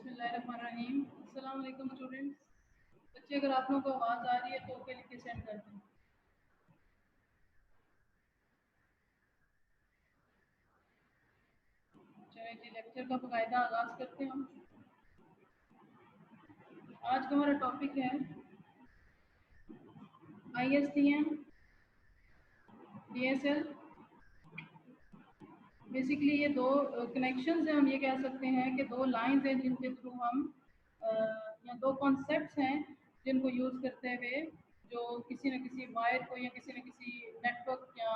बिस्मिल्लाहिर्रहमानिर्रहीम। अस्सलाम वालेकुम स्टूडेंट्स। बच्चे, अगर आप लोगों को आवाज़ आ रही है तो ओके लिख के सेंड कर दें। चलिए जी, लेक्चर का बाकायदा आगाज़ करते हैं हम। आज का हमारा टॉपिक है ISDN DSL। बेसिकली ये दो कनेक्शंस हैं, हम ये कह सकते हैं कि दो लाइंस हैं जिनके थ्रू हम या दो कॉन्सेप्ट्स हैं जिनको यूज़ करते हुए जो किसी न किसी वायर को या किसी न किसी नेटवर्क या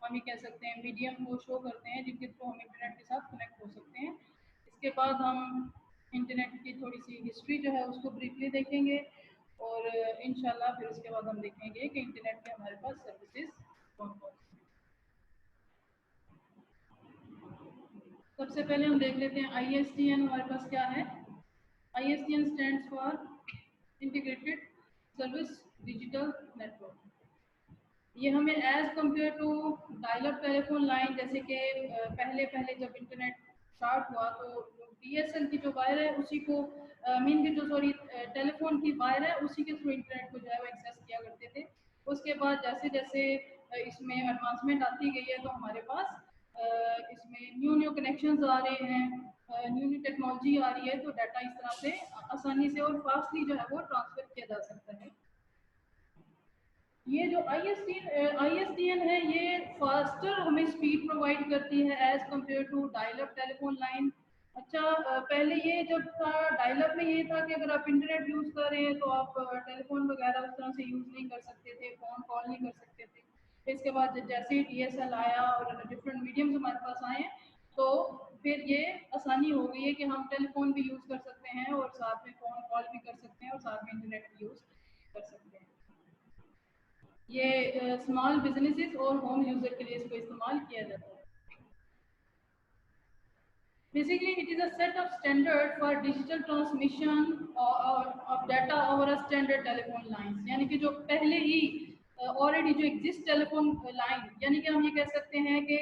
हम ये कह सकते हैं मीडियम को शो करते हैं, जिनके थ्रू हम इंटरनेट के साथ कनेक्ट हो सकते हैं। इसके बाद हम इंटरनेट की थोड़ी सी हिस्ट्री जो है उसको ब्रीफली देखेंगे और इंशाल्लाह फिर उसके बाद हम देखेंगे कि इंटरनेट के हमारे पास सर्विसेज कौन कौन सी। सबसे पहले हम देख लेते हैं ISDN हमारे पास क्या है। ISDN stands for integrated service digital network. ये हमें as compared to dial up telephone line, जैसे कि पहले पहले जब इंटरनेट स्टार्ट हुआ तो DSL की जो वायर है उसी को मीन की जो सॉरी टेलीफोन की वायर है उसी के थ्रू इंटरनेट को जो है वो एक्सेस किया करते थे। उसके बाद जैसे जैसे इसमें एडवांसमेंट आती गई है तो हमारे पास इसमें न्यू न्यू कनेक्शंस आ रहे हैं, न्यू न्यू टेक्नोलॉजी आ रही है, तो डाटा इस तरह से आसानी से और फास्टली जो है वो ट्रांसफर किया जा सकता है। ये जो ISDN है ये फास्टर हमें स्पीड प्रोवाइड करती है as compared to dial up telephone line. अच्छा, पहले ये जब था डायल अप में ये था कि अगर आप इंटरनेट यूज़ कर रहे हैं तो आप टेलीफोन वगैरह उस तरह से यूज़ नहीं कर सकते थे, फ़ोन कॉल नहीं कर सकते थे। इसके बाद जैसे ही DSL आया और डिफरेंट मीडियम्स हमारे पास आए हैं तो फिर ये आसानी हो गई है कि हम टेलीफोन भी यूज़ कर सकते हैं और साथ में फ़ोन कॉल भी कर सकते हैं और साथ में इंटरनेट भी यूज़ कर सकते हैं। ये स्मॉल बिजनेसेस और होम यूजर के लिए इसको इस्तेमाल किया जाता है। Basically, it is a set of standard for digital transmission of data over a standard telephone lines। यानी कि जो पहले ही ऑलरेडी जो एग्जिस्ट टेलीफोन लाइन, यानी कि हम ये कह सकते हैं कि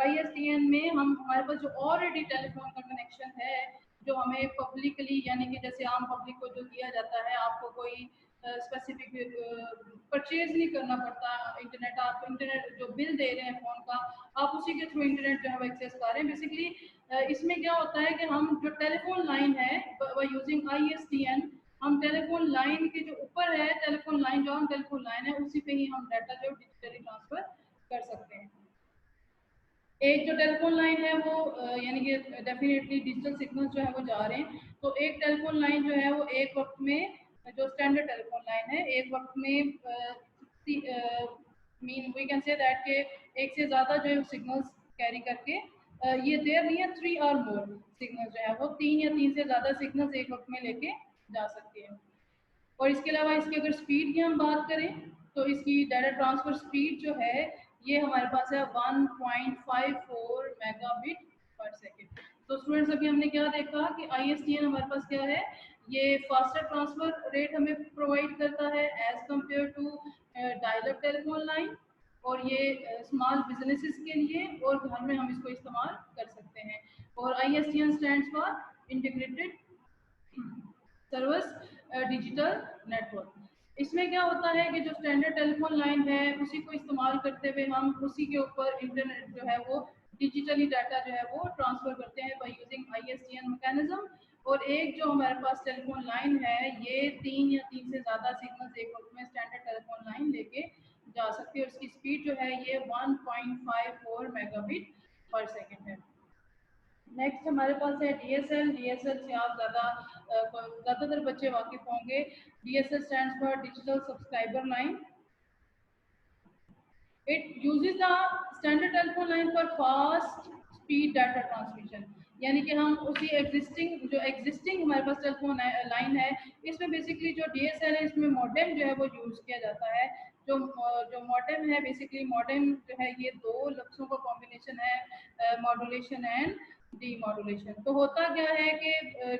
ISDN में हम हमारे पास जो ऑलरेडी टेलीफोन का कनेक्शन है जो हमें पब्लिकली यानी कि जैसे आम पब्लिक को जो दिया जाता है, आपको कोई स्पेसिफिक परचेज नहीं करना पड़ता इंटरनेट, आप इंटरनेट जो बिल दे रहे हैं फ़ोन का आप उसी के थ्रू इंटरनेट जो है वो एक्सेस कर रहे हैं। बेसिकली इसमें क्या होता है कि हम जो टेलीफोन लाइन है यूजिंग ISDN, हम टेलीफोन लाइन के जो ऊपर है टेलीफोन लाइन, जो हम टेलीफोन लाइन है उसी पे ही हम डाटा जो डिजिटली ट्रांसफर कर सकते हैं। एक जो टेलीफोन लाइन है वो यानी कि डेफिनेटली डिजिटल सिग्नल जो है वो जा रहे हैं, तो एक टेलीफोन लाइन जो है वो एक वक्त में जो स्टैंडर्ड टेलीफोन लाइन है एक वक्त में mean we can say that के एक से ज़्यादा जो है सिग्नल्स कैरी करके ये देर नहीं है 3 और मोर सिग्नल जो है वो 3 या 3 से ज़्यादा सिग्नल्स एक वक्त में लेके जा सकते हैं। और इसके अलावा इसकी अगर स्पीड की हम बात करें तो इसकी डाटा ट्रांसफ़र स्पीड जो है ये हमारे पास है 1.54 मेगाबिट पर सेकेंड। तो स्टूडेंट्स अभी हमने क्या देखा कि ISDN हमारे पास क्या है, ये फास्टर ट्रांसफ़र रेट हमें प्रोवाइड करता है as compared to dial up telephone line, और ये स्मॉल बिजनेसेस के लिए और घर में हम इसको इस्तेमाल कर सकते हैं। और ISDN stands for integrated service digital network. इसमें क्या होता है कि जो स्टैंडर्ड टेलीफोन लाइन है उसी को इस्तेमाल करते हुए हम उसी के ऊपर इंटरनेट जो है वो डिजिटली डाटा जो है वो ट्रांसफ़र करते हैं बाय यूजिंग ISDN मैकेनिज्म। और एक जो हमारे पास टेलीफोन लाइन है ये 3 या 3 से ज़्यादा सिग्नल्स एक वक्त में स्टैंडर्ड टेलीफोन लाइन लेके जा सकती है और इसकी स्पीड जो है ये 1.54 मेगाबिट पर सेकेंड है। नेक्स्ट हमारे पास है DSL। DSL से आप ज़्यादातर बच्चे वाकिफ होंगे। DSL stands for digital subscriber line. It uses the standard telephone line for fast speed data transmission. यानी कि हम उसी एग्जिस्टिंग हमारे पास टेलीफोन लाइन है इसमें बेसिकली जो DSL है इसमें मॉडेम जो है वो यूज़ किया जाता है। जो मॉडेम है बेसिकली मॉडेम जो है ये दो लफ्ज़ों का कॉम्बिनेशन है, मॉड्यूलेशन एंड डीमॉड्यूलेशन। तो होता क्या है कि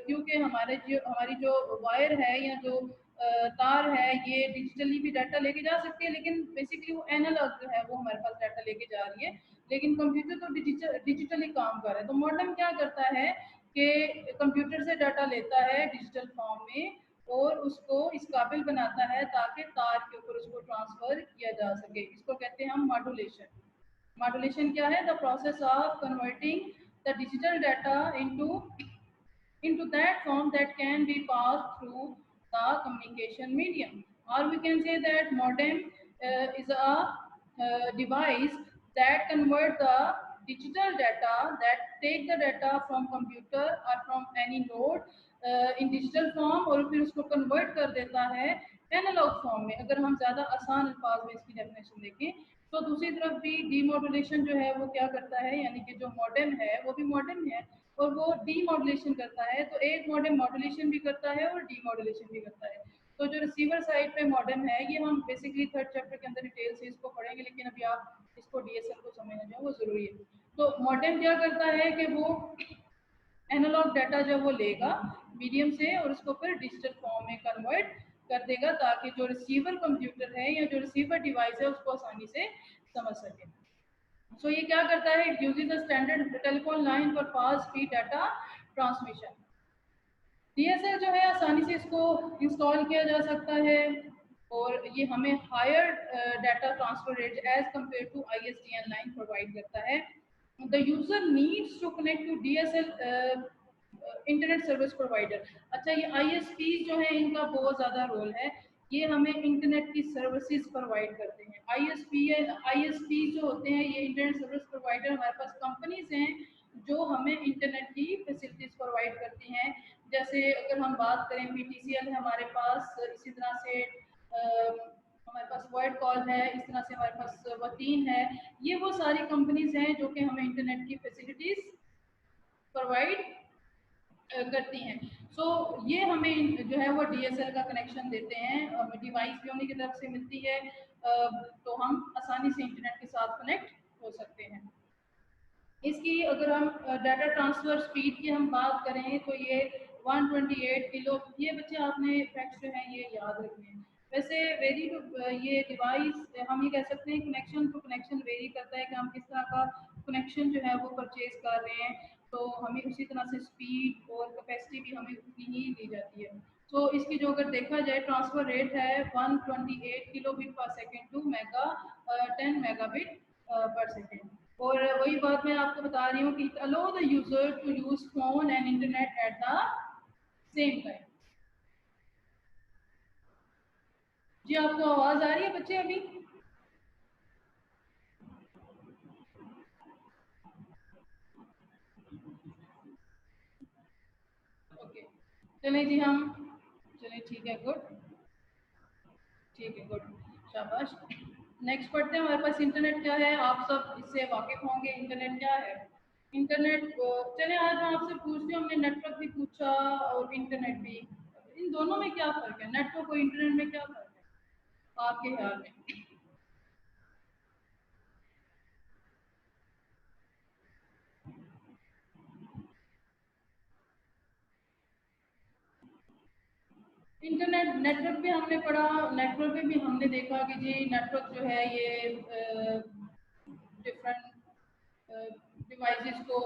क्योंकि हमारी जो वायर है या जो तार है ये डिजिटली भी डाटा लेके जा सकती है, लेकिन बेसिकली वो एनालॉग जो है वो हमारे पास डाटा लेके जा रही है, लेकिन कंप्यूटर तो डिजिटली काम कर रहा है। तो मॉडेम क्या करता है कि कंप्यूटर से डाटा लेता है डिजिटल फॉर्म में और उसको इस काबिल बनाता है ताकि तार के ऊपर उसको ट्रांसफ़र किया जा सके। इसको कहते हैं हम मॉड्यूलेशन। मॉड्यूलेशन क्या है? The process of converting the digital data into that form that can be passed through the communication medium. Or we can say that modem is a device that convert the digital data, that take the data from computer or from any node in digital form और फिर उसको convert कर देता है analogue form में। अगर हम ज़्यादा आसान अल्फाज में इसकी डेफिनेशन देखें तो दूसरी तरफ भी डीमॉड्यूलेशन जो है वो क्या करता है, यानी कि जो मॉडेम है वो भी मॉडेम है और वो डीमॉड्यूलेशन करता है। तो एक मॉडेम मॉड्यूलेशन भी करता है और डीमॉड्यूलेशन भी करता है। तो जो रिसीवर साइड पे मॉडेम है ये हम बेसिकली थर्ड चैप्टर के अंदर डिटेल से इसको पढ़ेंगे, लेकिन अभी आप इसको डीएसएल को समझना जो वो ज़रूरी है। तो मॉडेम क्या करता है कि वो एनालॉग डाटा जब वो लेगा मीडियम से और उसको फिर डिजिटल फॉर्म में कन्वर्ट कर देगा ताकि जो रिसीवर कंप्यूटर है या जो रिसीवर डिवाइस है उसको आसानी से समझ सके। सो ये क्या करता है? It uses a standard telephone line for fast speed data transmission. DSL जो है आसानी से इसको इंस्टॉल किया जा सकता है और ये हमें higher data transfer rate as compared to ISDN line provide करता है। The user needs to connect to DSL internet service provider. अच्छा, ये आईएसपी जो है इनका बहुत ज़्यादा रोल है, ये हमें इंटरनेट की सर्विसेज प्रोवाइड करते हैं। आईएसपी जो होते हैं ये इंटरनेट सर्विस प्रोवाइडर हमारे पास कंपनीज हैं जो हमें इंटरनेट की फैसिलिटीज़ प्रोवाइड करती हैं। जैसे अगर हम बात करें बीटीसीएल है हमारे पास, इसी तरह से हमारे पास वर्ड कॉल है, इस तरह से हमारे पास वतीन है। ये वो सारी कंपनीज हैं जो कि हमें इंटरनेट की फैसिलिटीज़ प्रोवाइड करती हैं। सो ये हमें जो है वो डीएसएल का कनेक्शन देते हैं, डिवाइस भी उन्हीं की तरफ से मिलती है, तो हम आसानी से इंटरनेट के साथ कनेक्ट हो सकते हैं। इसकी अगर हम डाटा ट्रांसफ़र स्पीड की हम बात करें तो ये 128 किलो, ये बच्चे आपने फैक्ट्स जो हैं ये याद रखने हैं। वैसे वेरी ये डिवाइस हम ये कह सकते हैं कनेक्शन टू कनेक्शन वेरी करता है कि हम किस तरह का कनेक्शन जो है वो परचेज कर रहे हैं, तो हमें उसी तरह से स्पीड और कैपेसिटी भी हमें उतनी ही दी जाती है। तो इसकी जो अगर देखा जाए ट्रांसफ़र रेट है 128 kilobit per second to 10 megabit per second. और वही बात मैं आपको बता रही हूँ कि allow the user to use phone and internet at the same time. जी आपको आवाज आ रही है बच्चे अभी? ओके, चलें जी हम, चलें ठीक है, गुड, ठीक है, गुड, शाबाश। नेक्स्ट पढ़ते हैं। हमारे पास इंटरनेट क्या है, आप सब इससे वाकिफ होंगे। इंटरनेट क्या है? इंटरनेट चले आज मैं आपसे पूछती हूँ, हमने नेटवर्क भी पूछा और इंटरनेट भी, इन दोनों में क्या फ़र्क है? नेटवर्क और इंटरनेट में क्या फ़र्क है आपके ख्याल में? इंटरनेट नेटवर्क भी हमने पढ़ा, नेटवर्क में भी हमने देखा कि जी नेटवर्क जो है ये डिफरेंट डिवाइसेस को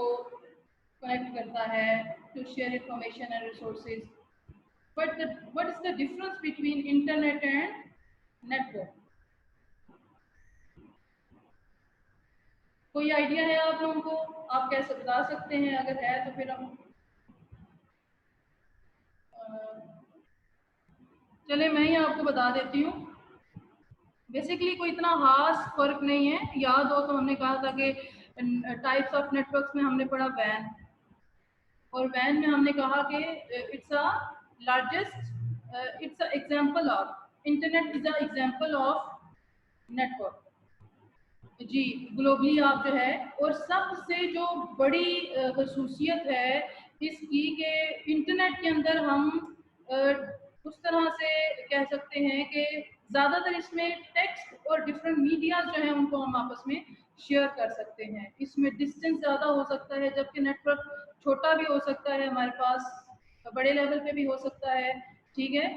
कनेक्ट करता है to share information and resources. But what is the difference between internet and network? कोई आइडिया है आप लोगों को? आप कैसे बता सकते हैं? अगर है तो फिर हम चले मैं ही आपको बता देती हूँ। बेसिकली कोई इतना खास फर्क नहीं है। याद हो तो हमने कहा था कि टाइप्स ऑफ नेटवर्क्स में हमने पढ़ा वैन, और वैन में हमने कहा कि it's a largest, it's a example of internet, is a example of network. जी ग्लोबली आप जो है, और सबसे जो बड़ी खसूसियत है इसकी कि इंटरनेट के अंदर हम उस तरह से कह सकते हैं कि ज़्यादातर इसमें टेक्स्ट और डिफरेंट मीडिया जो है उनको हम आपस में शेयर कर सकते हैं। इसमें डिस्टेंस ज़्यादा हो सकता है, जबकि नेटवर्क छोटा भी हो सकता है हमारे पास, बड़े लेवल पे भी हो सकता है। ठीक है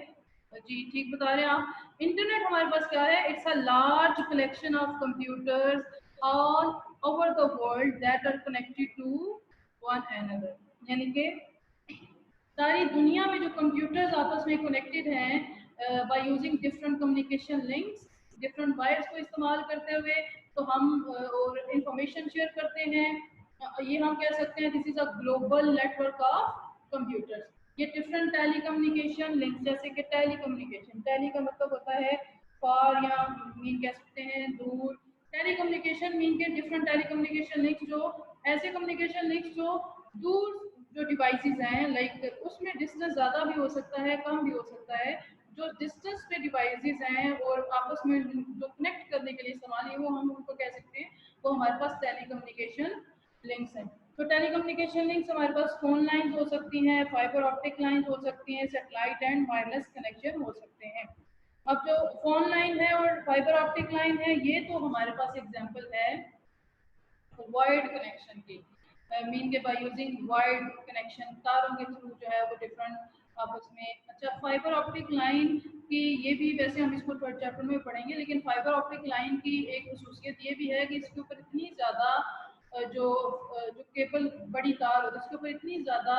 जी, ठीक बता रहे हैं आप। इंटरनेट हमारे पास क्या है? It's a large collection of computers all over the world that are connected to one another, यानी कि सारी दुनिया में जो कंप्यूटर्स आपस में कनेक्टेड हैं by using different communication links, different wires को इस्तेमाल करते हुए, तो हम और इंफॉर्मेशन शेयर करते हैं। ये हम कह सकते हैं this is a global network of computers. ये डिफरेंट टेली कम्युनिकेशन लिंक्स, जैसे कि टेली कम्युनिकेशन, टेली का मतलब होता है फार, या मीन कह सकते हैं दूर। टेली कम्युनिकेशन मीन के डिफरेंट टेली कम्युनिकेशन लिंक्स, जो ऐसे कम्युनिकेशन लिंक्स जो दूर जो डिवाइसेस हैं, लाइक उसमें डिस्टेंस ज़्यादा भी हो सकता है, कम भी हो सकता है। जो डिस्टेंस पे डिवाइसेस हैं और आपस में जो कनेक्ट करने के लिए इस्तेमाल है, वो हम उनको कह सकते हैं, वो हमारे पास टेली कम्युनिकेशन लिंक्स हैं। तो टेली कम्युनिकेशन लिंक्स हमारे पास फोन लाइन्स हो सकती हैं, फाइबर ऑप्टिक लाइन्स हो सकती हैं, सेटेलाइट एंड वायरलेस कनेक्शन हो सकते हैं। अब जो फोन लाइन है और फाइबर ऑप्टिक लाइन है, ये तो हमारे पास एग्जांपल है वायर्ड कनेक्शन की, मीन के बाय यूजिंग वायर्ड कनेक्शन, तारों के थ्रू जो है वो डिफरेंट आपस में। अच्छा, फाइबर ऑप्टिक लाइन की ये भी, वैसे हम इसको थर्ड चैप्टर में पढ़ेंगे, लेकिन फाइबर ऑप्टिक लाइन की एक खसूसियत ये भी है कि इसके ऊपर इतनी ज़्यादा जो केबल बड़ी तार होती है, उसके ऊपर इतनी ज़्यादा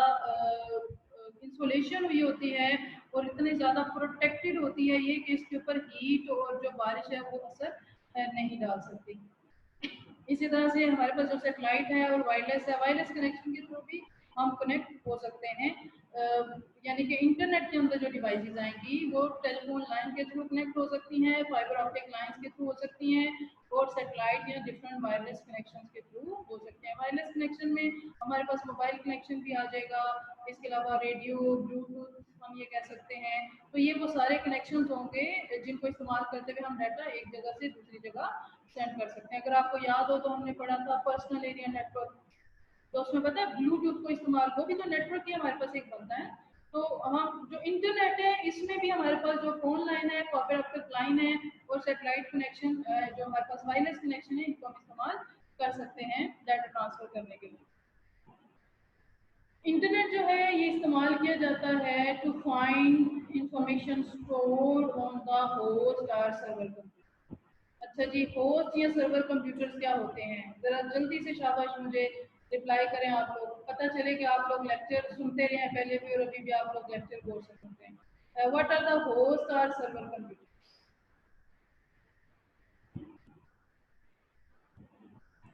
इंसुलेशन हुई होती है और इतनी ज़्यादा प्रोटेक्टेड होती है ये, कि इसके ऊपर हीट और जो बारिश है वो असर नहीं डाल सकती। इसी तरह से हमारे पास जो सेटेलाइट है और वायरलेस है, वायरलेस कनेक्शन के थ्रू भी हम कनेक्ट हो सकते हैं। यानी कि इंटरनेट के अंदर जो डिवाइसेस आएंगी वो टेलीफोन लाइन के थ्रू कनेक्ट हो सकती हैं, फाइबर ऑप्टिक लाइंस के थ्रू हो सकती हैं, और सेटेलाइट या डिफरेंट वायरलेस कनेक्शन के थ्रू हो सकते हैं। वायरलेस कनेक्शन में हमारे पास मोबाइल कनेक्शन भी आ जाएगा, इसके अलावा रेडियो, ब्लूटूथ हम ये कह सकते हैं। तो ये वो सारे कनेक्शन होंगे जिनको इस्तेमाल करते हुए हम डाटा एक जगह से दूसरी जगह सेंड कर सकते हैं। अगर आपको याद हो तो हमने पढ़ा था पर्सनल एरिया नेटवर्क, तो उसमें पता है ब्लूटूथ को इस्तेमाल, वो भी तो नेटवर्क ही हमारे पास एक बनता है। तो हम जो इंटरनेट है इसमें भी हमारे पास जो फोन लाइन है, फाइबर ऑप्टिक लाइन है, और सेटेलाइट कनेक्शन जो हमारे पास वायरलेस कनेक्शन है, इनको हम इस्तेमाल कर सकते हैं डाटा ट्रांसफर करने के लिए। इंटरनेट जो है ये इस्तेमाल किया जाता है to find information store on the host और सर्वर कंप्यूटर। अच्छा जी, होस्ट या सर्वर कंप्यूटर्स क्या होते हैं? ज़रा जल्दी से शाबाश मुझे रिप्लाई करें आप लोग, पता चले कि आप लोग लेक्चर सुनते रहे हैं पहले भी और अभी भी आप लोग लेक्चर गौर से सुनते हैं। व्हाट आर द होस्ट और सर्वर कंप्यूटर?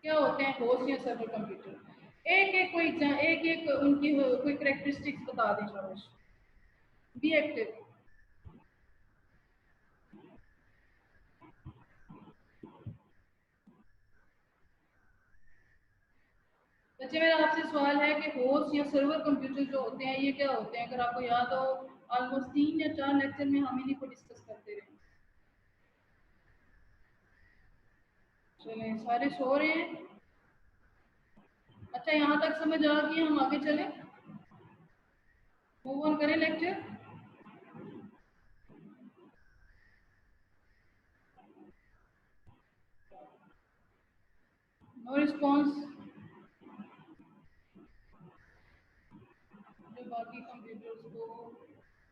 क्या होते हैं होस्ट या सर्वर कंप्यूटर? एक एक कोई एक एक उनकी कोई करेक्टरिस्टिक्स बता दें शाबाश। Be active. बच्चे, मेरा आपसे सवाल है कि होस्ट या सर्वर कंप्यूटर जो होते हैं ये क्या होते हैं? अगर आपको याद हो, ऑलमोस्ट 3 या 4 लेक्चर में हम इन्हीं को डिस्कस करते रहे। चलें, सारे सो रहे हैं। अच्छा, यहाँ तक समझ आ गई, हम आगे चलें, मूव ऑन करें लेक्चर। No response. जो बाकी कंप्यूटर्स को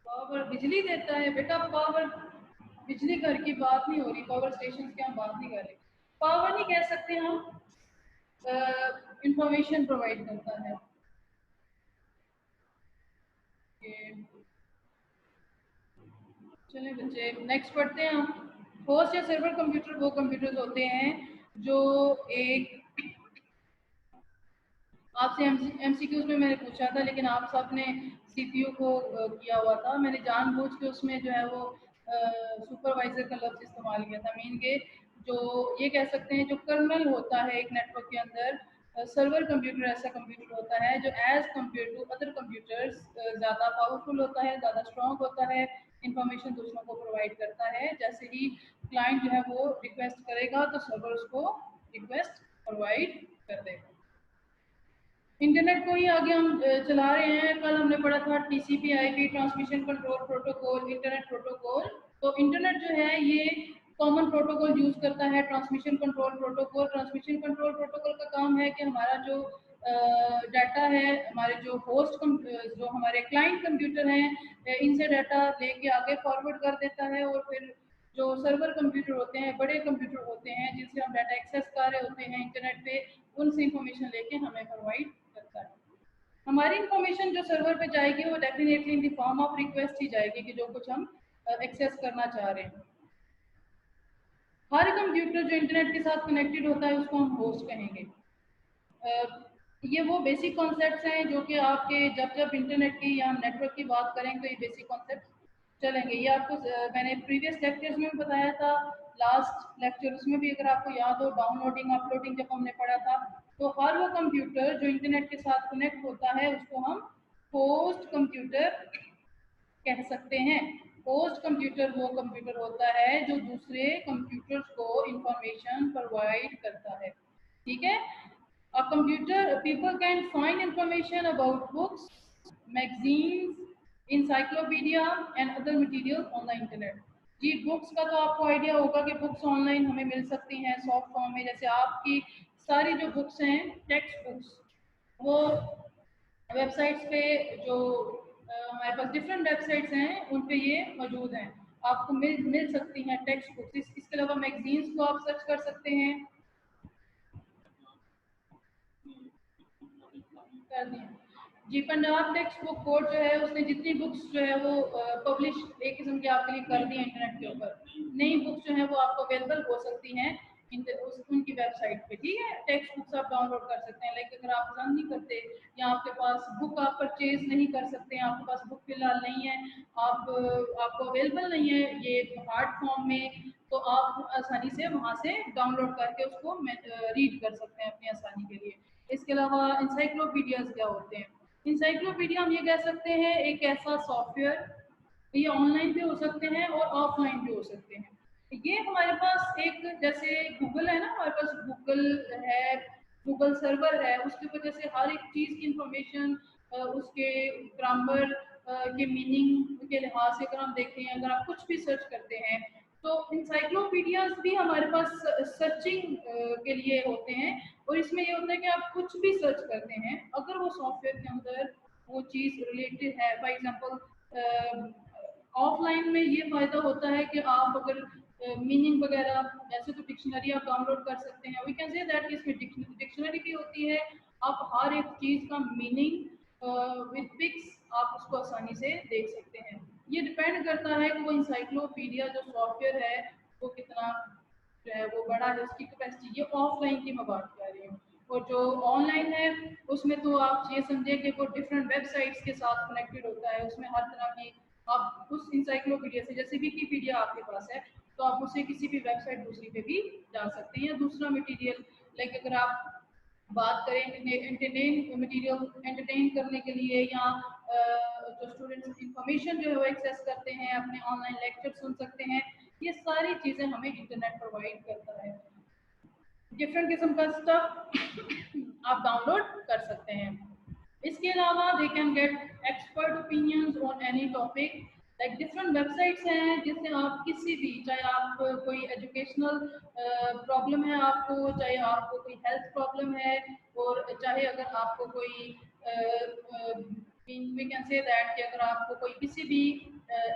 पावर बिजली देता है बेटा, पावर बिजली घर की बात नहीं हो रही, पावर स्टेशन की हम बात नहीं कर रहे। पावर नहीं कह सकते हम, इंफॉर्मेशन प्रोवाइड करता है। चलिए बच्चे, नेक्स्ट पढ़ते हैं हम। होस्ट या सर्वर कंप्यूटर वो कंप्यूटर्स होते हैं जो एक, आपसे एमसीक्यूज में मैंने पूछा था, लेकिन आप सबने सीपीयू को किया हुआ था। मैंने जानबूझ के उसमें जो है वो सुपरवाइजर का लफ्ज इस्तेमाल किया था। मीन के जो ये कह सकते हैं जो कर्नल होता है एक नेटवर्क के अंदर, सर्वर कंप्यूटर ऐसा कंप्यूटर होता है जो as compared to other computers ज़्यादा पावरफुल होता है, ज़्यादा स्ट्रॉन्ग होता है, इंफॉर्मेशन दूसरों को प्रोवाइड करता है। जैसे ही क्लाइंट जो है वो रिक्वेस्ट करेगा तो सर्वर उसको रिक्वेस्ट प्रोवाइड कर देगा। इंटरनेट को ही आगे हम चला रहे हैं। कल हमने पढ़ा था TCP IP, transmission control protocol, internet protocol. तो इंटरनेट जो है ये कॉमन प्रोटोकॉल यूज करता है, transmission control protocol. Transmission control protocol का काम है कि हमारा जो डाटा है, हमारे जो होस्ट जो हमारे क्लाइंट कंप्यूटर हैं, इनसे डाटा लेके आगे फॉरवर्ड कर देता है, और फिर जो सर्वर कंप्यूटर होते हैं, बड़े कंप्यूटर होते हैं जिनसे हम डाटा एक्सेस कर रहे होते हैं इंटरनेट पे, उनसे इंफॉर्मेशन लेके हमें प्रोवाइड करता है। हमारी इंफॉर्मेशन जो सर्वर पे जाएगी वो definitely in the form of request ही जाएगी कि जो कुछ हम एक्सेस करना चाह रहे हैं। हर कंप्यूटर जो इंटरनेट के साथ कनेक्टेड होता है उसको हम होस्ट कहेंगे। ये वो बेसिक कॉन्सेप्ट्स हैं जो कि आपके जब जब इंटरनेट की या हम नेटवर्क की बात करें तो ये बेसिक कॉन्सेप्ट चलेंगे। ये आपको मैंने प्रीवियस लेक्चर्स में भी बताया था, लास्ट लेक्चर उसमें भी अगर आपको याद हो, डाउनलोडिंग अपलोडिंग जब हमने पढ़ा था, तो हर वो कंप्यूटर जो इंटरनेट के साथ कनेक्ट होता है उसको हम होस्ट कंप्यूटर कह सकते हैं। होस्ट कंप्यूटर वो कंप्यूटर होता है जो दूसरे कंप्यूटर्स को इंफॉर्मेशन प्रोवाइड करता है। ठीक है। A computer, people can find information about books, magazines, encyclopedia and other materials on the internet। जी, बुक्स का तो आपको आइडिया होगा कि बुक्स ऑनलाइन हमें मिल सकती हैं सॉफ्ट फॉर्म में। जैसे आपकी सारी जो बुक्स हैं, टेक्स्ट बुक्स, वो वेबसाइट्स पे जो हमारे पास डिफरेंट वेबसाइट्स हैं उन पे ये मौजूद हैं, आपको मिल सकती हैं टेक्स्ट बुक्स। इसके अलावा मैगजीन्स को आप सर्च कर सकते हैं। कर दिए जी। पंजाब टेक्स्ट बुक कोड जो है उसने जितनी बुक्स जो है वो पब्लिश एक किस्म की आपके लिए कर दी है इंटरनेट के ऊपर। नई बुक्स जो है वो आपको अवेलेबल हो सकती हैं उनकी वेबसाइट पे। ठीक है, टेक्स्ट बुक्स आप डाउनलोड कर सकते हैं। लाइक अगर आप पसंद नहीं करते या आपके पास बुक आप परचेज नहीं कर सकते हैं, आपके पास बुक फिलहाल नहीं है, आपको अवेलेबल नहीं है ये हार्ड फॉर्म में, तो आप आसानी से वहाँ से डाउनलोड करके उसको रीड कर सकते हैं अपनी आसानी के लिए। इसके अलावा इंसाइक्लोपीडियाज क्या होते हैं? इंसाइक्लोपीडिया हम ये कह सकते हैं एक ऐसा सॉफ्टवेयर, ये ऑनलाइन भी हो सकते हैं और ऑफलाइन भी हो सकते हैं। ये हमारे पास एक जैसे गूगल है ना, हमारे पास गूगल है, गूगल सर्वर है, उसके ऊपर जैसे हर एक चीज़ की इंफॉर्मेशन उसके ग्रामर के मीनिंग के लिहाज से अगर हम देखें, अगर आप कुछ भी सर्च करते हैं तो इंसाइक्लोपीडियाज भी हमारे पास सर्चिंग के लिए होते हैं। और इसमें ये होता है कि आप कुछ भी सर्च करते हैं, अगर वो सॉफ्टवेयर के अंदर वो चीज़ रिलेटेड है, फॉर एग्जांपल ऑफलाइन में ये फ़ायदा होता है कि आप अगर मीनिंग वगैरह, वैसे तो डिक्शनरी आप डाउनलोड कर सकते हैं, वी कैन से दैट इसमें डिक्शनरी भी होती है, आप हर एक चीज़ का मीनिंग विद पिक्स आप उसको आसानी से देख सकते हैं। ये डिपेंड करता है कि वो इंसाइक्लोपीडिया जो सॉफ्टवेयर है वो कितना जो है वो बड़ा है, उसकी कैपेसिटी। ये ऑफलाइन की मैं बात कर रही हूँ। और जो ऑनलाइन है उसमें तो आप ये समझे कि वो डिफरेंट वेबसाइट्स के साथ कनेक्टेड होता है, उसमें हर तरह की आप उस इंसाइक्लोपीडिया से, जैसे विकीपीडिया आपके पास है तो आप उससे किसी भी वेबसाइट दूसरी पे भी जा सकते हैं, या दूसरा मटेरियल। लाइक अगर आप बात करें एंटरटेन मटेरियल एंटरटेन करने के लिए, या जो स्टूडेंट्स इंफॉर्मेशन जो है वो एक्सेस करते हैं, अपने ऑनलाइन लेक्चर सुन सकते हैं, ये सारी चीज़ें हमें इंटरनेट प्रोवाइड करता है। डिफरेंट किस्म का स्टफ आप डाउनलोड कर सकते हैं। इसके अलावा they can get expert opinions on any topic. Like different websites हैं जिससे आप किसी भी, चाहे आप कोई एजुकेशनल प्रॉब्लम है आपको, चाहे आपको कोई हेल्थ प्रॉब्लम है, और चाहे अगर आपको कोई वी कैन से दैट कि अगर आपको कोई किसी भी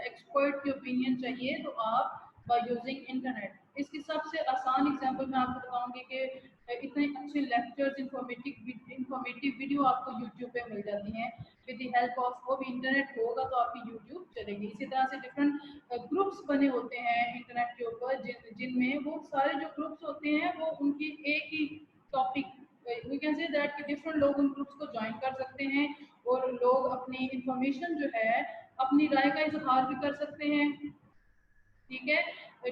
एक्सपर्ट की ओपिनियन चाहिए तो आप बाय यूजिंग इंटरनेट। इसकी सबसे आसान एग्जांपल मैं आपको बताऊंगी कि इतने अच्छे लेक्चर्स, इंफॉर्मेटिव वीडियो आपको यूट्यूब पे मिल जाती हैं विद द हेल्प ऑफ, वो भी इंटरनेट होगा तो आपकी यूट्यूब चलेगी। इसी तरह से डिफरेंट ग्रुप्स बने होते हैं इंटरनेट के ऊपर जिनमें वो सारे जो ग्रुप्स होते हैं वो उनकी एक ही topic, we can say that कि डिफरेंट लोग उन ग्रुप्स को ज्वाइन कर सकते हैं और लोग अपनी इंफॉर्मेशन जो है, अपनी राय का इजहार भी कर सकते हैं। ठीक है,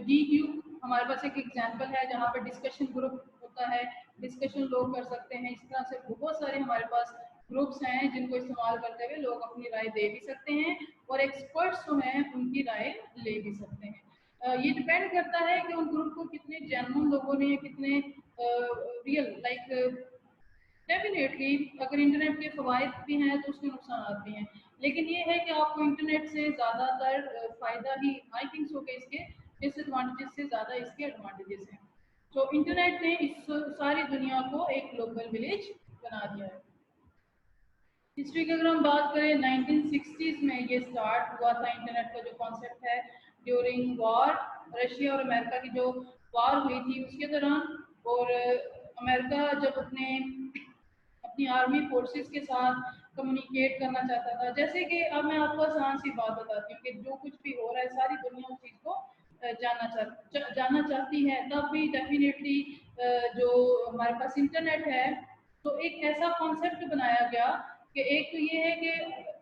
डी क्यू हमारे पास एक एग्जाम्पल है जहाँ पे डिस्कशन ग्रुप होता है, डिस्कशन लोग कर सकते हैं। इस तरह से बहुत सारे हमारे पास ग्रुप्स हैं जिनको इस्तेमाल करते हुए लोग अपनी राय दे भी सकते हैं और एक्सपर्ट्स जो हैं उनकी राय ले भी सकते हैं। ये डिपेंड करता है कि उन ग्रुप को कितने जेन्युइन लोगों ने, कितने रियल, लाइक डेफिनेटली अगर इंटरनेट के फ़वाइद भी हैं तो उसके नुकसान भी हैं, लेकिन ये है कि आपको इंटरनेट से ज़्यादातर फ़ायदा ही आई थिंक सो के इसके डिसएडवांटेजेस से ज़्यादा इसके एडवांटेजेस हैं। तो इंटरनेट ने इस सारी दुनिया को एक ग्लोबल विलेज बना दिया है। हिस्ट्री की अगर हम बात करें, 1960s में ये स्टार्ट हुआ था इंटरनेट का जो कॉन्सेप्ट है, ड्यूरिंग वॉर, रशिया और अमेरिका की जो वॉर हुई थी उसके दौरान। और अमेरिका जब अपनी आर्मी फोर्सेस के साथ कम्युनिकेट करना चाहता था। जैसे कि अब मैं आपको आसान सी बात बताती हूँ कि जो कुछ भी हो रहा है सारी दुनिया उस चीज़ को जानना चाहती है। तब भी डेफिनेटली जो हमारे पास इंटरनेट है, तो एक ऐसा कॉन्सेप्ट बनाया गया कि एक तो ये है कि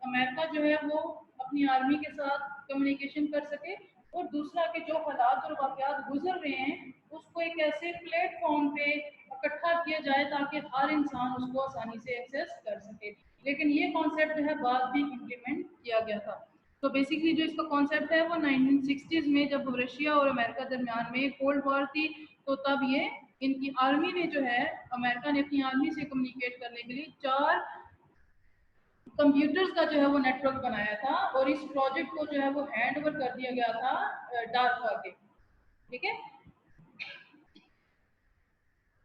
अमेरिका जो है वो अपनी आर्मी के साथ कम्युनिकेशन कर सके, और दूसरा कि जो हालात और वाक़यात गुजर रहे हैं उसको एक ऐसे प्लेटफॉर्म पे इकट्ठा किया जाए ताकि हर इंसान उसको आसानी से एक्सेस कर सके। लेकिन ये कॉन्सेप्ट जो है बाद में इम्प्लीमेंट किया गया था। तो बेसिकली जो इसका कॉन्सेप्ट है वो 1960s में, जब रशिया और अमेरिका दरमियान में कोल्ड वॉर थी, तो तब ये इनकी आर्मी ने जो है, अमेरिका ने अपनी आर्मी से कम्युनिकेट करने के लिए 4 कंप्यूटर्स का जो है वो नेटवर्क बनाया था, और इस प्रोजेक्ट को जो है वो हैंड ओवर कर दिया गया था डार्पा के। ठीक है,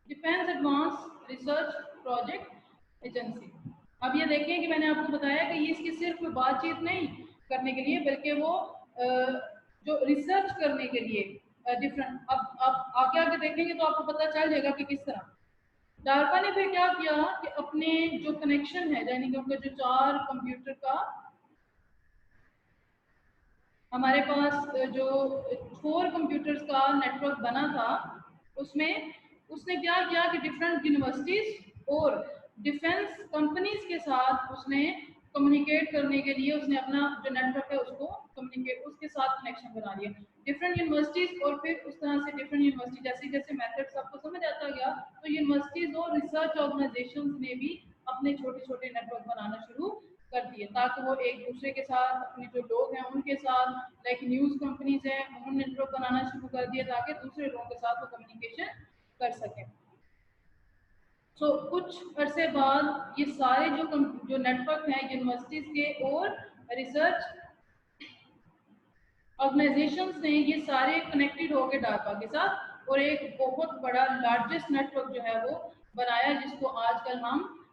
defence advance research project agency. अब ये देखें कि मैंने आपको बताया कि ये इसकी सिर्फ बातचीत नहीं करने के लिए, बल्कि वो जो रिसर्च करने के लिए डिफरेंट, अब आगे आगे देखेंगे तो आपको पता चल जाएगा कि किस तरह। डार्पा ने फिर क्या किया कि अपने जो कनेक्शन है, यानी कि उनके जो 4 कंप्यूटर का, हमारे पास जो 4 कंप्यूटर्स का नेटवर्क बना था, उसमें उसने क्या किया कि डिफरेंट यूनिवर्सिटीज और डिफेंस कंपनीज के साथ उसने कम्युनिकेट करने के लिए उसने अपना जो नेटवर्क है उसको कम्युनिकेट उसके साथ कनेक्शन बना लिया डिफरेंट यूनिवर्सिटीज। और फिर उस तरह से डिफरेंट यूनिवर्सिटी जैसे जैसे मेथड्स आपको समझ आता गया, तो यूनिवर्सिटीज और रिसर्च ऑर्गेनाइजेशंस ने भी अपने छोटे छोटे नेटवर्क बनाना शुरू कर दिए, ताकि वो एक दूसरे के साथ, अपने जो लोग हैं उनके साथ, लाइक न्यूज़ कंपनीज हैं उन्होंने नेटवर्क बनाना शुरू कर दिया ताकि दूसरे लोगों के साथ वो कम्युनिकेशन कर सकें। सो कुछ अरसे बाद ये सारे जो नेटवर्क हैं यूनिवर्सिटीज़ के और रिसर्च ऑर्गेनाइजेशंस ने, ये सारे कनेक्टेड हो गए डाटा के साथ, और एक बहुत बड़ा लार्जेस्ट नेटवर्क जो है वो बनाया, जिसको आजकल हम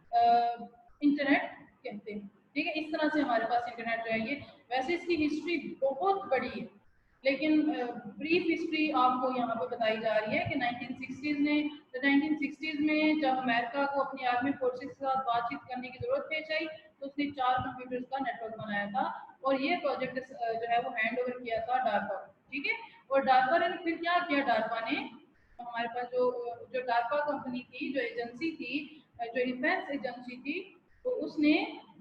इंटरनेट कहते हैं। ठीक है, इस तरह से हमारे पास इंटरनेट जो है ये, वैसे इसकी हिस्ट्री बहुत बड़ी है, लेकिन ब्रीफ हिस्ट्री आपको यहाँ पे बताई जा रही है कि 1960s में, तो 1960s में जब अमेरिका को अपनी आर्मी फोर्सेस के साथ बातचीत करने की जरूरत पेश आई, तो उसने 4 कंप्यूटर्स का नेटवर्क बनाया था, और ये प्रोजेक्ट जो है वो हैंड ओवर किया था डार्पा। ठीक है, और डार्पा ने फिर क्या किया, डार्पा ने हमारे पास जो जो डार्पा कंपनी थी, जो एजेंसी थी, जो डिफेंस एजेंसी थी, तो उसने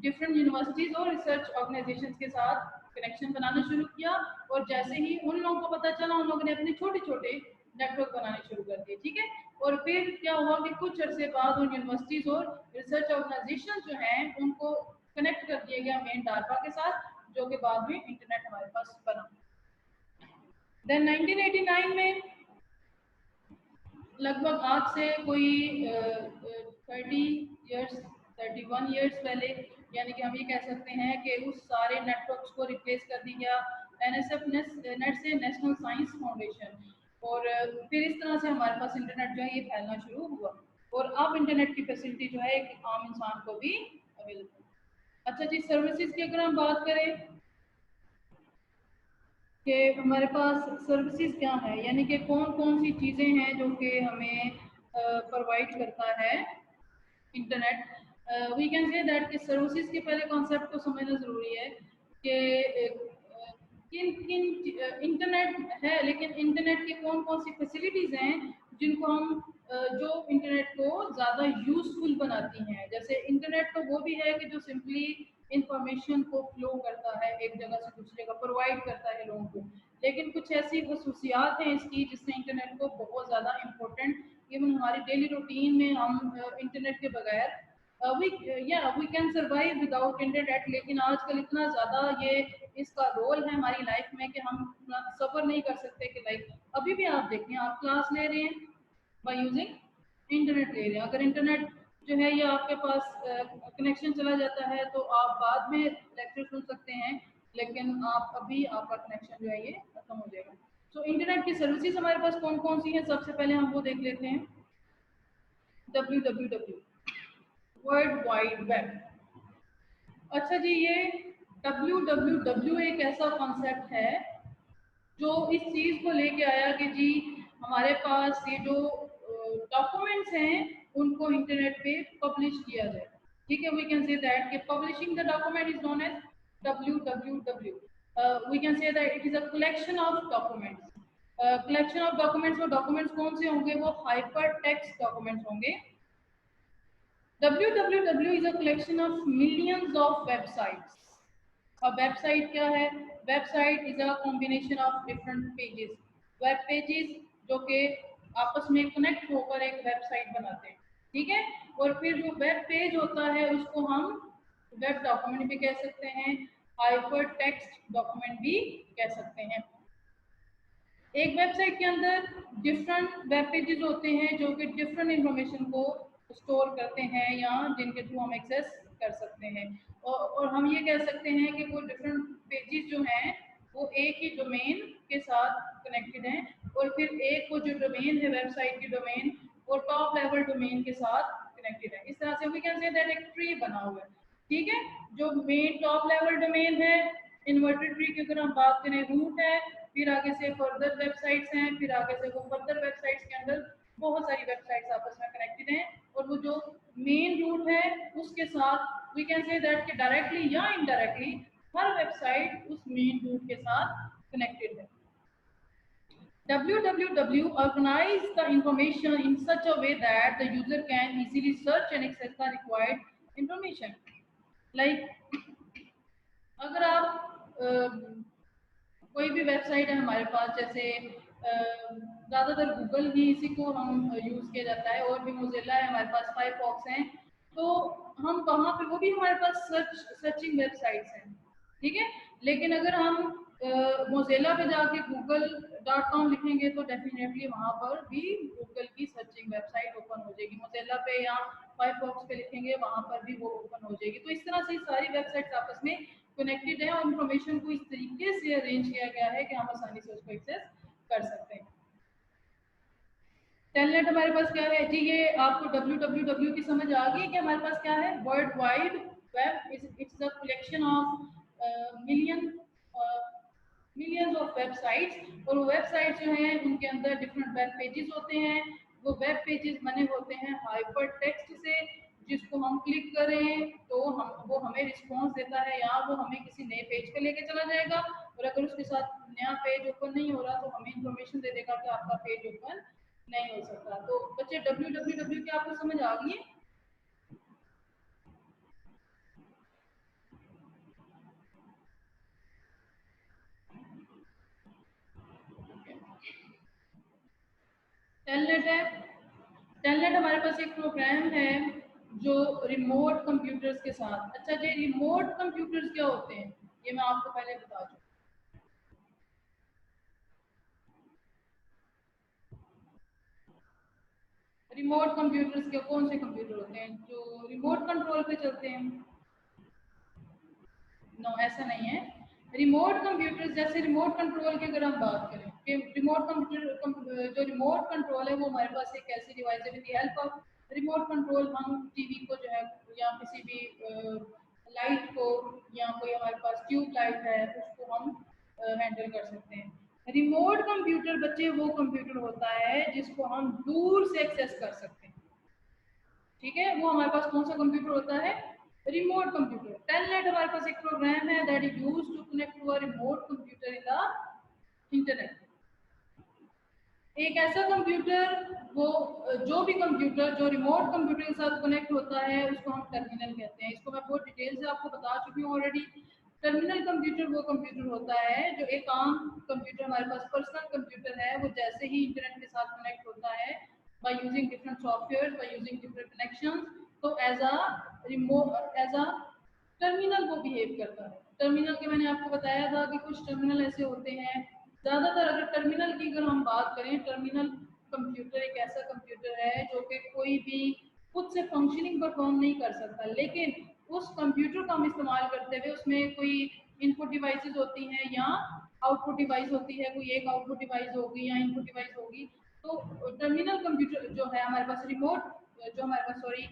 डिफरेंट यूनिवर्सिटीज और रिसर्च ऑर्गेनाइजेशन के साथ कनेक्शन बनाना शुरू किया, और जैसे ही उन लोगों को पता चला, उन लोगों ने अपने छोटे छोटे नेटवर्क बनाने शुरू कर दिए। ठीक है, और फिर क्या हुआ कि कुछ अरसे बाद उन यूनिवर्सिटीज और रिसर्च ऑर्गेनाइजेशन जो हैं उनको कनेक्ट कर दिया गया मेन डार्पा के साथ, जो कि बाद में इंटरनेट हमारे पास बना। देन 1989 में, लगभग आज से कोई 31 ईयर्स पहले, यानी कि हम ये कह सकते हैं कि उस सारे नेटवर्क्स को रिप्लेस कर दिया गया NSF नेट से, नेशनल साइंस फाउंडेशन, और फिर इस तरह से हमारे पास इंटरनेट जो है ये फैलना शुरू हुआ, और अब इंटरनेट की फैसिलिटी जो है एक आम इंसान को भी अवेलेबल है। अच्छा जी, सर्विसेज की अगर हम बात करें कि हमारे पास सर्विसेज क्या है, यानी कि कौन कौन सी चीज़ें हैं जो कि हमें प्रोवाइड करता है internet. We can say that कि सर्विसेज के पहले कॉन्सेप्ट को समझना ज़रूरी है कि किन किन इंटरनेट है, लेकिन इंटरनेट की कौन कौन सी फैसिलिटीज़ हैं जिनको हम जो इंटरनेट को ज़्यादा यूज़फुल बनाती हैं। जैसे इंटरनेट तो वो भी है कि जो सिंपली इंफॉर्मेशन को फ्लो करता है, एक जगह से दूसरी जगह प्रोवाइड करता है लोगों को, लेकिन कुछ ऐसी खसूसियात हैं इसकी जिसने इंटरनेट को बहुत ज़्यादा इम्पोर्टेंट, इवन हमारी डेली रूटीन में हम इंटरनेट के बगैर we can survive without internet, लेकिन आजकल इतना ज़्यादा ये इसका रोल है हमारी लाइफ में कि हम सफ़र नहीं कर सकते। कि लाइक अभी भी आप देखें, आप क्लास ले रहे हैं बाय यूजिंग इंटरनेट ले रहे हैं, अगर इंटरनेट जो है ये आपके पास कनेक्शन चला जाता है तो आप बाद में लेक्चर सुन सकते हैं, लेकिन आप अभी आपका कनेक्शन जो है ये खत्म हो जाएगा। तो इंटरनेट की सर्विसेज हमारे पास कौन कौन सी हैं, सबसे पहले हम वो देख लेते हैं। www, world wide web. अच्छा जी, ये www एक ऐसा कॉन्सेप्ट है जो इस चीज़ को लेके आया कि जी हमारे पास ये जो डॉक्यूमेंट्स हैं उनको इंटरनेट पे पब्लिश किया जाए। ठीक है, we can say that कि publishing the document is known as WWW. We can say that it is a collection of documents. Collection of documents, वो documents कौन से होंगे? वो hypertext documents होंगे. www is a collection of millions of websites. अब website क्या है? Website is a combination of different pages, web pages जो कि आपस में कनेक्ट होकर एक वेबसाइट बनाते हैं, ठीक है। और फिर जो वेब पेज होता है उसको हम वेब डॉक्यूमेंट भी कह सकते हैं, हाइपर टेक्स्ट डॉक्यूमेंट भी कह सकते हैं। एक वेबसाइट के अंदर डिफरेंट वेब पेजेस होते हैं जो कि डिफरेंट इंफॉर्मेशन को स्टोर करते हैं या जिनके थ्रू हम एक्सेस कर सकते हैं। और हम ये कह सकते हैं कि वो डिफरेंट पेजेस जो हैं वो एक ही डोमेन के साथ कनेक्टेड हैं, और फिर एक वो जो डोमेन है वेबसाइट की डोमेन वो टॉप लेवल डोमेन के साथ कनेक्टेड है। इस तरह से वी कैन से दैट एक ट्री बना हुआ है, ठीक है। जो मेन टॉप लेवल डोमेन है, इन्वर्टेड ट्री की अगर हम बात करें रूट है, फिर आगे से फर्दर वेबसाइट्स हैं, फिर आगे से वो फर्दर वेबसाइट्स के अंदर बहुत सारी वेबसाइट्स आपस में कनेक्टेड हैं, और वो जो मेन रूट है उसके साथ वी कैन से दैट कि डायरेक्टली या इनडायरेक्टली हर वेबसाइट उस मेन रूट के साथ कनेक्टेड है। www organize the information in such a way that the user can easily search and access the required information. Like अगर आप कोई भी वेबसाइट है हमारे पास, जैसे ज़्यादातर गूगल ही इसी को हम यूज़ किया जाता है, और भी मोजिल्ला है हमारे पास, फायरफॉक्स हैं, तो हम वहाँ पे वो भी हमारे पास सर्चिंग वेबसाइट्स हैं, ठीक है। लेकिन अगर हम मोजिल्ला पे जाके google.com लिखेंगे तो डेफिनेटली वहाँ पर भी गूगल की सर्चिंग वेबसाइट ओपन हो जाएगी। मोजिल्ला पे या फायरफॉक्स पे लिखेंगे वहाँ पर भी वो ओपन हो जाएगी। तो इस तरह से सारी वेबसाइट्स आपस में कनेक्टेड है और इन्फॉर्मेशन को इस तरीके से अरेंज किया गया है कि हम आसानी से उसको एक्सेस कर सकते हैं। टेलनेट हमारे पास क्या है जी? ये आपको www की समझ आ गई कि हमारे पास क्या है? World wide web it's a collection of millions of websites, और वो वेबसाइट्स जो हैं उनके अंदर डिफरेंट वेब पेजेस होते हैं। वो वेब पेजेस बने होते हैं हाइपर टेक्स्ट से, जिसको हम क्लिक करें तो वो हमें रिस्पॉन्स देता है, या वो हमें किसी नए पेज पे लेके चला जाएगा, और अगर उसके साथ नया पेज ओपन नहीं हो रहा तो हमें इंफॉर्मेशन दे देगा कि आपका पेज ओपन नहीं हो सकता। तो बच्चे www की आपको समझ आ गई है? टेलनेट है। टेलनेट हमारे पास एक प्रोग्राम है जो रिमोट कंप्यूटर्स के साथ। अच्छा जी, रिमोट कंप्यूटर्स क्या होते हैं ये मैं आपको पहले बता दूं। रिमोट कंप्यूटर्स के कौन से कंप्यूटर होते हैं जो रिमोट कंट्रोल पे चलते हैं? नो, ऐसा नहीं है। रिमोट कंप्यूटर, जैसे रिमोट कंट्रोल की अगर हम बात करें कि रिमोट कंप्यूटर जो रिमोट कंट्रोल है वो हमारे पास एक ऐसी डिवाइस है, with the help of remote control हम टीवी को जो है या किसी भी लाइट को, या कोई हमारे पास ट्यूब लाइट है उसको हम हैंडल कर सकते हैं। रिमोट कंप्यूटर बच्चे वो कंप्यूटर होता है जिसको हम दूर से एक्सेस कर सकते हैं, ठीक है। वो हमारे पास कौन सा कंप्यूटर होता है? Remote computer. टेलनेट हमारे पास एक प्रोग्राम है that is used to connect to a remote computer in the internet. एक ऐसा कंप्यूटर, वो जो भी कंप्यूटर जो रिमोट कंप्यूटर के साथ कनेक्ट होता है उसको हम टर्मिनल कहते हैं। इसको मैं बहुत डिटेल से आपको बता चुकी हूँ ऑलरेडी। टर्मिनल कंप्यूटर वो कंप्यूटर होता है जो एक आम कंप्यूटर हमारे पास पर्सनल कंप्यूटर है, वो जैसे ही इंटरनेट के साथ कनेक्ट होता है by using different software, by using different connections, तो एज अ टर्मिनल वो बिहेव करता है। टर्मिनल के मैंने आपको बताया था कि कुछ टर्मिनल ऐसे होते हैं, ज़्यादातर अगर टर्मिनल की अगर हम बात करें, टर्मिनल कंप्यूटर एक ऐसा कंप्यूटर है जो कि कोई भी खुद से फंक्शनिंग परफॉर्म नहीं कर सकता, लेकिन उस कंप्यूटर का हम इस्तेमाल करते हुए उसमें कोई इनपुट डिवाइसेस होती हैं या आउटपुट डिवाइस होती है, कोई एक आउटपुट डिवाइस होगी या इनपुट डिवाइस होगी। तो टर्मिनल कंप्यूटर जो है हमारे पास रिमोट जो हमारे पास सॉरी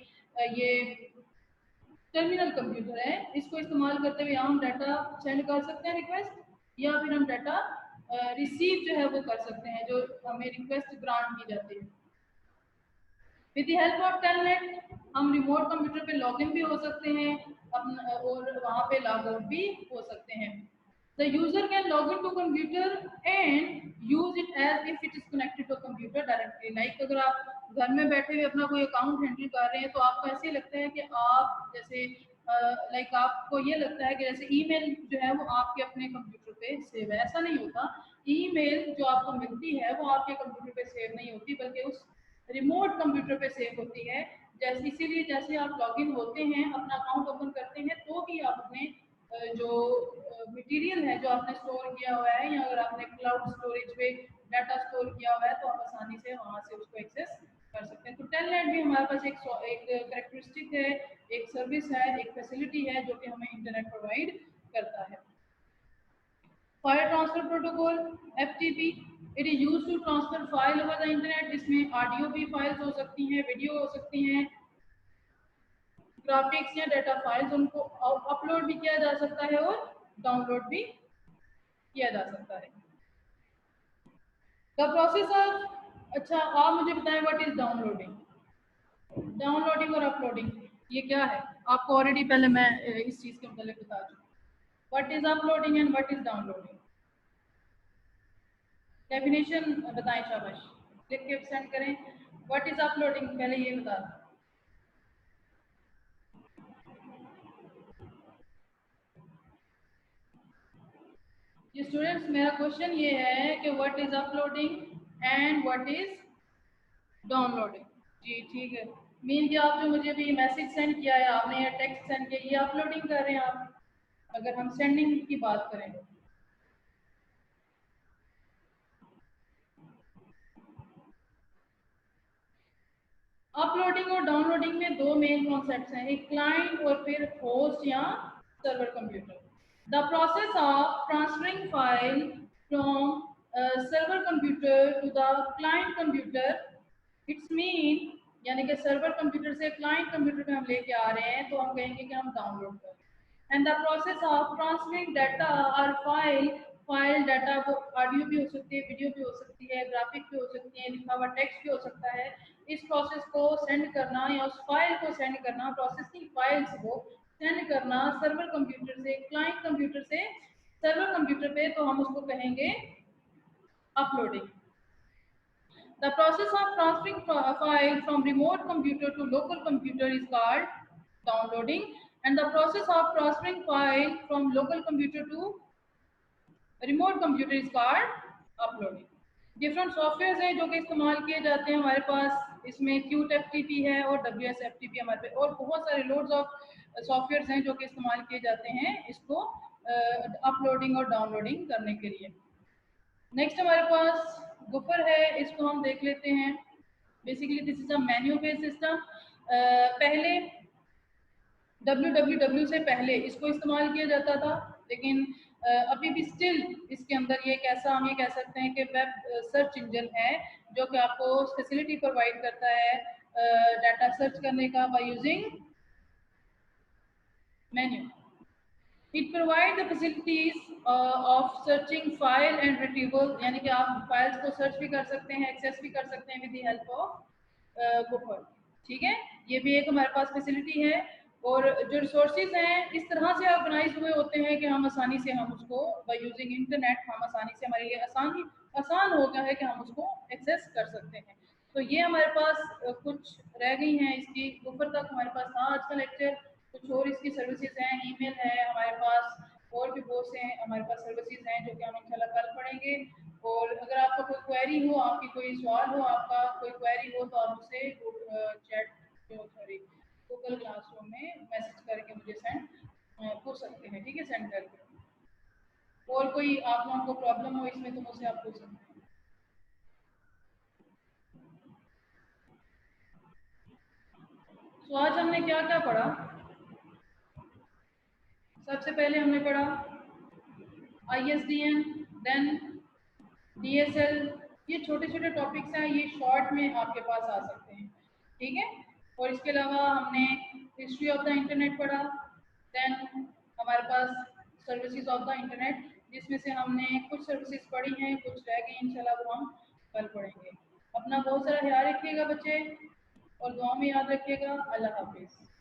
ये टर्मिनल कंप्यूटर है, इसको इस्तेमाल करते हुए हम डाटा सेंड कर सकते हैं रिक्वेस्ट, या फिर हम डाटा रिसीव जो है वो कर सकते हैं जो हमें रिक्वेस्ट ग्रांट की जाती है। With the help of telnet हम रिमोट कंप्यूटर पे लॉगिन भी हो सकते हैं अपना, और वहाँ पे लॉग आउट भी हो सकते हैं। The user can log in to computer and use it as if it is connected to computer directly. Like अगर आप घर में बैठे हुए अपना कोई अकाउंट हैंडल कर रहे हैं तो आपको ऐसे लगता है कि आप जैसे लाइक आपको ये लगता है कि जैसे ईमेल जो है वो आपके अपने कंप्यूटर पे सेव है। ऐसा नहीं होता। ईमेल जो आपको मिलती है वो आपके कंप्यूटर पे सेव नहीं होती, बल्कि उस रिमोट कंप्यूटर पे सेव होती है। जैसे इसीलिए जैसे आप लॉगिन होते हैं, अपना अकाउंट ओपन करते हैं, तो ही आप अपने जो मटेरियल है जो आपने स्टोर किया हुआ है, या अगर आपने क्लाउड स्टोरेज पे डाटा स्टोर किया हुआ है तो आप आसानी से वहाँ से उसको एक्सेस कर सकते हैं। तो टेलनेट भी हमारे पास एक कैरेक्टरिस्टिक है, एक सर्विस है, एक फैसिलिटी है जो कि हमें इंटरनेट प्रोवाइड करता है। File transfer protocol FTP, it is used to transfer file over the internet. इसमें ऑडियो भी फाइल्स हो सकती हैं, वीडियो हो सकती हैं, ग्राफिक्स या डाटा फाइल्स, उनको अपलोड भी किया जा सकता है और डाउनलोड भी किया जा सकता है। द प्रोसेस ऑफ, अच्छा आप मुझे बताएं व्हाट इज डाउनलोडिंग। डाउनलोडिंग और अपलोडिंग ये क्या है? आपको ऑलरेडी पहले मैं इस चीज़ के मतलब बता चुकी। What is uploading and what is downloading? Definition बताएं, शाबाश, लिख के सेंड करें। व्हाट इज अपलोडिंग पहले ये बता दो। ये स्टूडेंट्स मेरा क्वेश्चन ये है कि what is uploading and what is downloading. जी ठीक है। मीन कि आप जो मुझे भी मैसेज सेंड किया है आपने या टेक्स्ट सेंड किया, ये अपलोडिंग कर रहे हैं आप, अगर हम सेंडिंग की बात करें। अपलोडिंग और डाउनलोडिंग में दो मेन कॉन्सेप्ट्स हैं, एक क्लाइंट और फिर होस्ट या server computer. The process of transferring file from server computer to the client computer, it's mean यानी कि सर्वर कंप्यूटर से क्लाइंट कंप्यूटर पे हम लेके आ रहे हैं तो हम कहेंगे कि हम डाउनलोड कर रहे हैं। And the process of transferring data और फाइल डाटा, वो ऑडियो भी हो सकती है, वीडियो भी हो सकती है, ग्राफिक भी हो सकती है, लिखा हुआ टेक्स्ट भी हो सकता है। इस प्रोसेस को सेंड करना या उस फाइल को सेंड करना, प्रोसेसिंग फाइल्स को सेंड करना सर्वर कंप्यूटर से क्लाइंट कंप्यूटर से सर्वर कंप्यूटर पे, तो हम उसको कहेंगे uploading. The process of transferring file from remote computer to local computer is called downloading, and the process of transferring file from local computer to remote computer is called uploading. Different software हैं जो कि इस्तेमाल किए जाते हैं हमारे पास, इसमें Qt FTP है और WS FTP हमारे पे, और बहुत सारे लोड्स ऑफ सॉफ्टवेयर हैं जो कि इस्तेमाल किए जाते हैं इसको अपलोडिंग और डाउनलोडिंग करने के लिए। नेक्स्ट हमारे पास गुफर है, इसको हम देख लेते हैं। Basically this is a menu based system. पहले www से पहले इसको इस्तेमाल किया जाता था, लेकिन अभी भी स्टिल इसके अंदर ये एक ऐसा हम ये कह सकते हैं कि वेब सर्च इंजन है जो कि आपको फैसिलिटी प्रोवाइड करता है डाटा सर्च करने का by using menu. It provides the facilities of searching file and retrieval, यानी कि आप फाइल्स को सर्च भी कर सकते हैं, एक्सेस भी कर सकते हैं with the help of buffer. ठीक है, ये भी एक हमारे पास फैसिलिटी है। और जो रिसोर्सेज हैं इस तरह से ऑर्गेनाइज हुए होते हैं कि हम आसानी से हम उसको बाय यूजिंग इंटरनेट हम आसानी से, हमारे लिए आसान हो गया है कि हम उसको एक्सेस कर सकते हैं। तो ये हमारे पास कुछ रह गई हैं इसकी। ऊपर तक हमारे पास था आज का लेक्चर। कुछ और इसकी सर्विसेज हैं, ईमेल है हमारे पास, और भी बहुत से हमारे पास सर्विसेज हैं जो कि हम इंशाल्लाह कल पढ़ेंगे। और अगर आपका कोई क्वेरी हो, आपकी कोई सवाल हो, आपका कोई क्वेरी हो तो आप मुझसे गूगल क्लासरूम में मैसेज करके मुझे सेंड पूछ सकते हैं। ठीक है, सेंड करके। और कोई आप लोगों को प्रॉब्लम हो इसमें तो मुझसे आप पूछ सकते हैं। तो आज हमने क्या क्या पढ़ा? सबसे पहले हमने पढ़ा ISDN, देन DSL। ये छोटे छोटे टॉपिक्स हैं, ये शॉर्ट में आपके पास आ सकते हैं। ठीक है, और इसके अलावा हमने हिस्ट्री ऑफ द इंटरनेट पढ़ा। देन हमारे पास सर्विसेज ऑफ द इंटरनेट, जिसमें से हमने कुछ सर्विसेज पढ़ी हैं, कुछ रह गई, इंशाल्लाह वो हम कल पढ़ेंगे। अपना बहुत सारा ख्याल रखिएगा बच्चे, और दुआ में याद रखिएगा। अल्लाह हाफिज़।